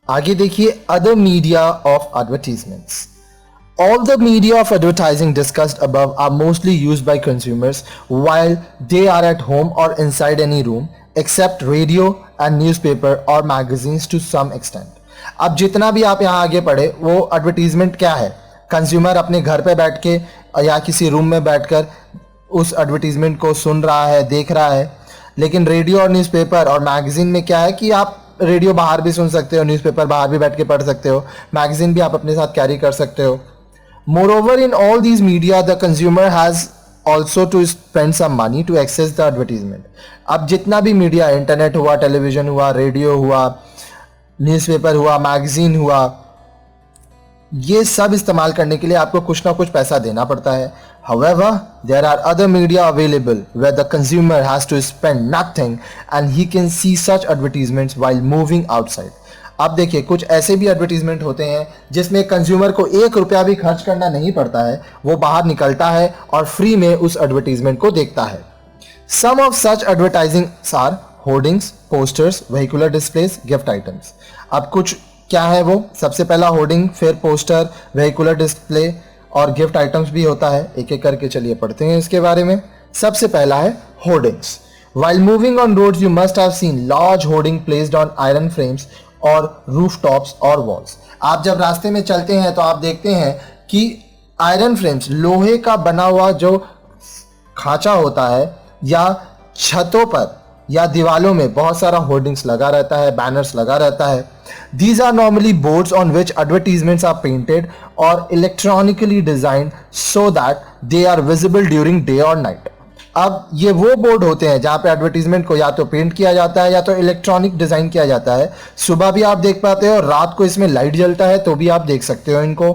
आगे देखिए other media of advertisements. All the media of advertising discussed above are mostly used by consumers while they are at home or inside any room except radio and newspaper or magazines to some extent. अब जितना भी आप यहाँ आगे पढ़े वो advertisement क्या है, कंज्यूमर अपने घर पे बैठ के या किसी रूम में बैठकर उस एडवर्टीजमेंट को सुन रहा है, देख रहा है. लेकिन रेडियो और न्यूज़पेपर और मैगजीन में क्या है कि आप रेडियो बाहर भी सुन सकते हो, न्यूज़पेपर बाहर भी बैठ के पढ़ सकते हो, मैगजीन भी आप अपने साथ कैरी कर सकते हो. Moreover, in all these media, the consumer has also to spend some money to access the advertisement. अब जितना भी मीडिया, इंटरनेट हुआ, टेलीविजन हुआ, रेडियो हुआ, न्यूज़पेपर हुआ, मैगजीन हुआ, ये सब इस्तेमाल करने के लिए आपको कुछ ना कुछ पैसा देना पड़ता है. However, there are other media available where the consumer has to spend nothing and he can see such advertisements while moving outside. अब देखिए कुछ ऐसे भी एडवर्टीजमेंट होते हैं जिसमें कंज्यूमर को 1 रुपया भी खर्च करना नहीं पड़ता है, वो बाहर निकलता है और फ्री में उस एडवर्टीजमेंट को देखता है. Some of such advertising are hoardings, posters, vehicular displays, gift items. अब कुछ क्या है वो, सबसे पहला होर्डिंग, फिर पोस्टर, वेहिकुलर डिस्प्ले और गिफ्ट आइटम्स भी होता है. एक एक करके चलिए पढ़ते हैं इसके बारे में. सबसे पहला है hoardings. While moving on roads you must have seen large hoarding placed on iron frames और रूफटॉप्स और वॉल्स. आप जब रास्ते में चलते हैं तो आप देखते हैं कि आयरन फ्रेम्स, लोहे का बना हुआ जो खांचा होता है, या छतों पर या दीवालों में बहुत सारा होर्डिंग्स लगा रहता है, बैनर्स लगा रहता है. These are normally boards on which advertisements are painted or electronically designed so that they are visible during day or night. अब ये वो बोर्ड होते हैं जहाँ पे एडवर्टीजमेंट को या तो पेंट किया जाता है या तो इलेक्ट्रॉनिक डिज़ाइन किया जाता है. सुबह भी आप देख पाते हो, रात को इसमें लाइट जलता है तो भी आप देख सकते हो इनको.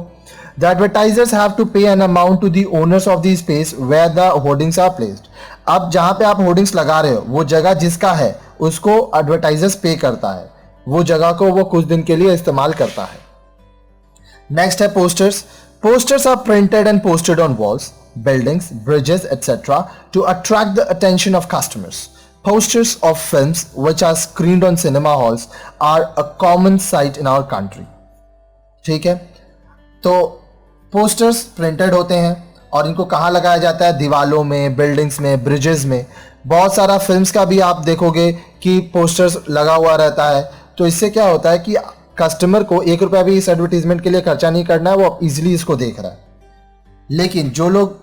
The advertisers have to pay an amount to the owners of the space where the hoardings are placed. अब जहाँ पे आप होर्डिंग्स लगा रहे हो वो जगह जिसका है उसको एडवर्टाइजर्स पे करता है, वो जगह को वो कुछ दिन के लिए इस्तेमाल करता है. नेक्स्ट है posters. Posters are printed and posted on walls, buildings, bridges, etc. to attract the attention of customers. Posters of films which are screened on cinema halls are a common sight in our country. ठीक है, तो posters printed होते हैं और इनको कहाँ लगाया जाता है, दीवालों में, बिल्डिंग्स में, ब्रिजेस में. बहुत सारा फिल्म्स का भी आप देखोगे कि पोस्टर्स लगा हुआ रहता है. तो इससे क्या होता है कि कस्टमर को 1 रुपया भी इस एडवर्टीजमेंट के लिए खर्चा नहीं करना है, वो इजीली इसको देख रहा है. लेकिन जो लोग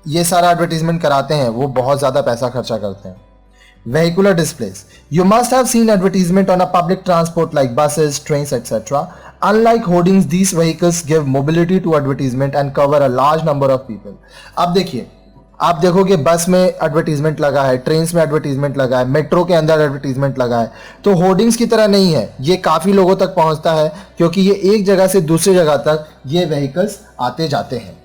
ये सारा एडवर्टीजमेंट कराते हैं वो बहुत ज़्यादा पैसा खर्चा करते हैं. Vehicular displays. You must have seen advertisement on a public transport like buses, trains, etc. Unlike hoardings, these vehicles give mobility to advertisement and cover a large number of people. अब देखिए, आप देखोगे बस में एडवर्टीजमेंट लगा है, trains में advertisement लगा है, मेट्रो के अंदर एडवर्टीजमेंट लगा है. तो होर्डिंग्स की तरह नहीं है, ये काफ़ी लोगों तक पहुंचता है क्योंकि ये एक जगह से दूसरी जगह तक ये व्हीकल्स आते जाते हैं.